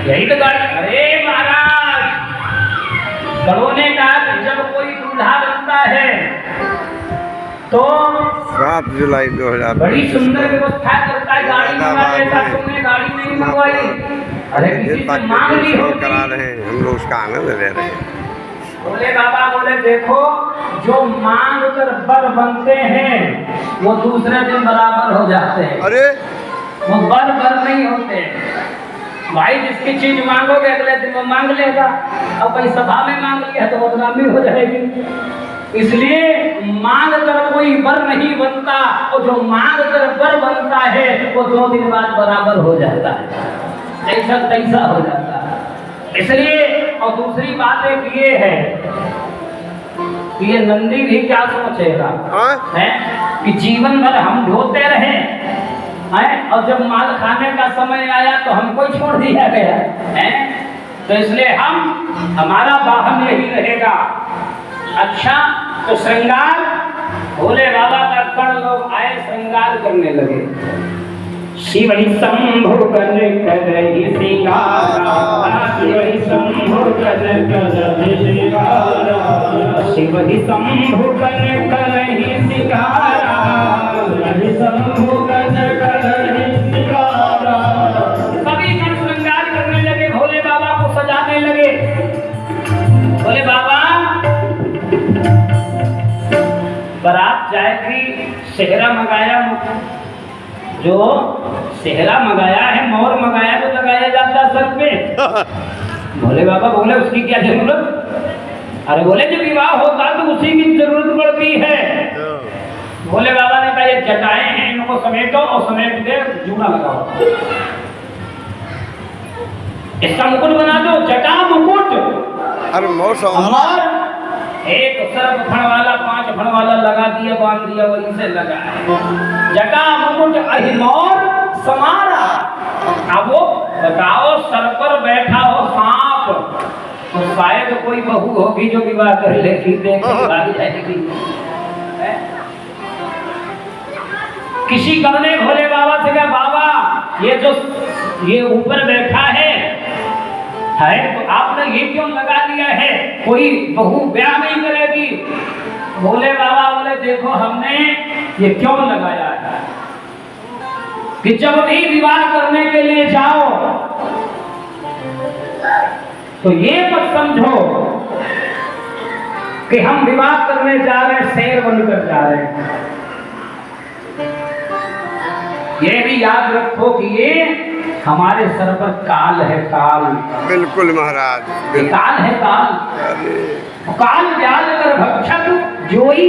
यही तो गाड़ी। अरे महाराज, बड़ों ने कहा कि जब कोई दूल्हा बनता है तो 7 जुलाई 2000 बड़ी सुंदर व्यवस्था करता है, गाड़ी मंगा देता। तुमने गाड़ी नहीं मंगवाई, अरे किसी से मांग ली होगी। करा रहे हैं हम लोग, उसका आनंद ले रहे हैं। बोले बाबा, बोले देखो, जो मांग कर बर बनते हैं वो दूसरे दिन बराबर हो जाते हैं। अरे वो बर नहीं होते भाई। जिसकी चीज मांगोगे अगले दिन वो मांग लेगा, और कोई सभा में मांग लिया तो बदनामी हो जाएगी। इसलिए मांग कर कोई बर नहीं बनता, और जो मांग कर बर बनता है वो 2 दिन बाद बराबर हो जाता है, जैसा तैसा हो जाता है। इसलिए और दूसरी बात एक ये है कि ये नंदी भी क्या सोचेगा है कि जीवन भर हम ढोते रहे हैं, और जब माल खाने का समय आया तो हमको छोड़ दिया गया है। तो इसलिए हमारा वाहन यही रहेगा। अच्छा, तो श्रृंगार, भोले बाबा का कण लोग आए, श्रृंगार करने लगे। शिव ही शंभु कर करहि सिंगारा, शिव ही शंभु कर करहि सिंगारा, शिव ही शंभु कर करहि सिंगारा, शिव ही शंभु कर करहि सिंगारा। सभी गण श्रृंगार करने लगे, भोले बाबा को सजाने लगे। भोले बाबा, बारात जाएगी, सेहरा मंगाया, जो सेहरा मंगाया है, मोर मंगाया तो लगाया जाता सर पे। भोले बाबा बोले उसकी क्या जरूरत? अरे बोले जब विवाह होता तो उसी की जरूरत पड़ती है। भोले बाबा ने कहा ये जटाएं हैं, इनको समेटो, और समेट के जूड़ा लगाओ, इसका मुकुट बना दो, जटा मुकुट। अरे मौसम एक सर्प फण वाला 5 फण वाला लगा दिया, बांध दिया, वहीं से लगा है। जटा मुकुट अहिमोर समारा। अब वो बताओ, सर पर बैठा हो सांप, तो शायद कोई बहू होगी जो विवाह कर लेगी, देख भाग जाएगी। किसी गण ने भोले बाबा से कहा, बाबा ये जो ये ऊपर बैठा है तो आपने ये क्यों लगा लिया है, कोई बहू ब्याह नहीं करेगी? भोले बाबा बोले देखो, हमने ये क्यों लगाया है कि जब भी विवाह करने के लिए जाओ तो ये मत समझो कि हम विवाह करने जा रहे हैं, शेर बनकर जा रहे हैं। ये भी याद रखो कि ये हमारे सर पर काल है, काल। बिल्कुल महाराज, काल है, काल। काल व्याल कर भक्षक जोई।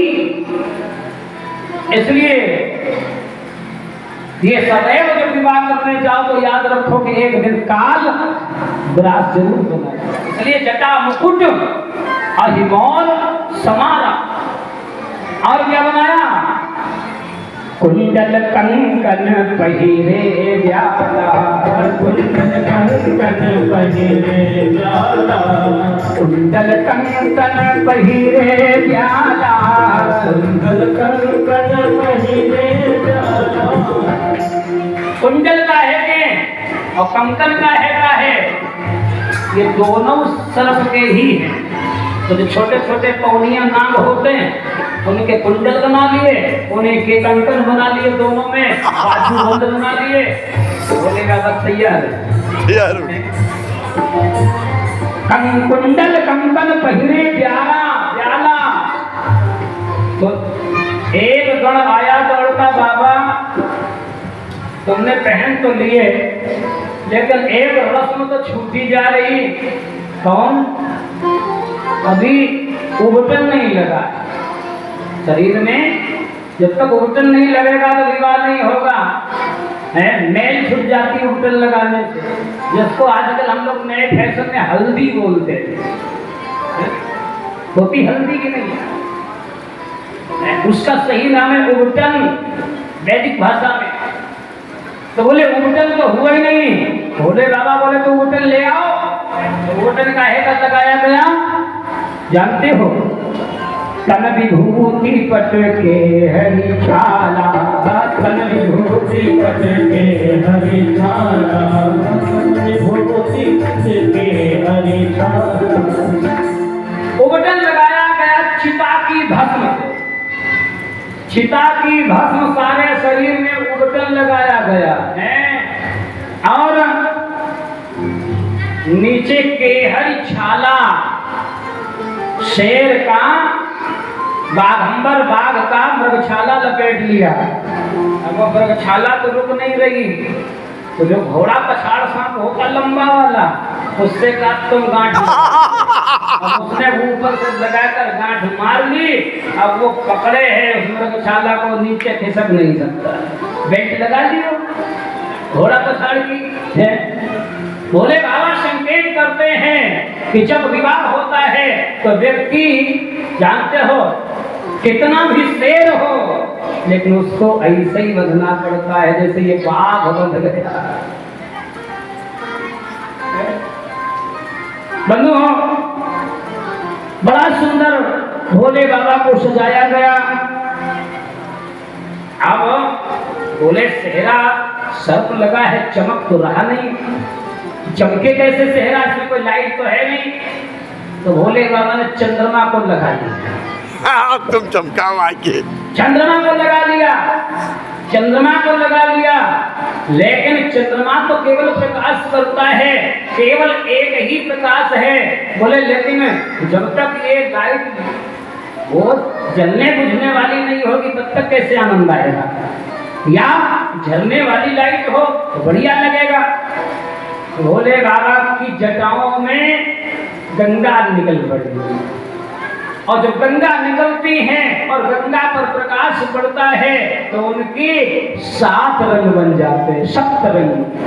इसलिए ये सदैव जब विवाह करने जाओ तो याद रखो कि एक दिन काल विराज जरूर बना। इसलिए जटा मुकुट अहिमोर समारा। और क्या बनाया? कुंडल कंकन पहिरे व्याला, कुंडल कंकन पहिरे व्याला, कुंडल कंकन पहिरे व्याला, कुंडल कंकन पहिरे व्याला। कुंडल का है और कंकन का है, ये दोनों सर्प के ही हैं। तो जो छोटे छोटे पौनिया नाग होते हैं उनके कुंडल बना लिए, उन्हें के कंकन बना लिए, दोनों में बाजू बंद बना लिए। बोलेगा बस तैयार है। कुंडल कंकन पहिरे प्यारा प्याला। तो एक गण आया दौड़ता, बाबा तुमने पहन तो लिए लेकिन एक रस्म तो छूटी जा रही। कौन? अभी उबटन नहीं लगा शरीर में। जब तक उबटन नहीं लगेगा तो विवाह नहीं होगा। मैल छूट जाती है उबटन लगाने से, जिसको आजकल हम लोग नए फैशन में हल्दी बोलते हैं। होती हल्दी की नहीं, उसका सही नाम है उबटन वैदिक भाषा में। तो बोले उबटन तो हुआ ही नहीं। भोले बाबा बोले तो उबटन ले आओ। तो उबटन का है लगाया गया, जानते हो? तन विभूति पट के हरि छाला, तन विभूति पट के हरि छाला, विभूति चिता की भस्म सारे शरीर में उबटन लगाया गया है और नीचे केहरी छाला शेर का बाघंबर बाघ का मृगछाला लपेट लिया। अब वो मृगछाला तो रुक नहीं रही, तो जो घोड़ा पछाड़ सांप होता लंबा वाला उससे का तुम गांठ अब उसने ऊपर से लगाकर गांठ मार ली। अब वो पकड़े है उस मृगछाला को, नीचे खिसक नहीं सकता। बेल्ट लगा लियो, घोड़ा पछाड़ की है। भोले बाबा संकेत करते हैं कि जब विवाह होता है तो व्यक्ति जानते हो कितना भी शेर हो लेकिन उसको ऐसे ही बंधना पड़ता है जैसे ये बाघ बंध गया। बंधु हो, बड़ा सुंदर भोले बाबा को सजाया गया। अब बोले सेहरा सर्प लगा है, चमक तो रहा नहीं, चमके कैसे सेहरा, इसमें कोई लाइट तो है नहीं। तो भोले बाबा ने चंद्रमा को लगा दिया। तुम चमकाओ आके चंद्रमा को लगा लिया, चंद्रमा को लगा लिया। लेकिन चंद्रमा तो केवल प्रकाश करता है, केवल एक ही प्रकाश है। बोले लेकिन जब तक ये लाइट वो जलने बुझने वाली नहीं होगी तब तक कैसे आनंद आएगा, या झलने वाली लाइट हो तो बढ़िया लगेगा। भोले बाबा की जटाओं में गंगा निकल पड़ी और जब गंगा निकलती हैं और गंगा पर प्रकाश पड़ता है तो उनके 7 रंग बन जाते हैं, 7 रंग।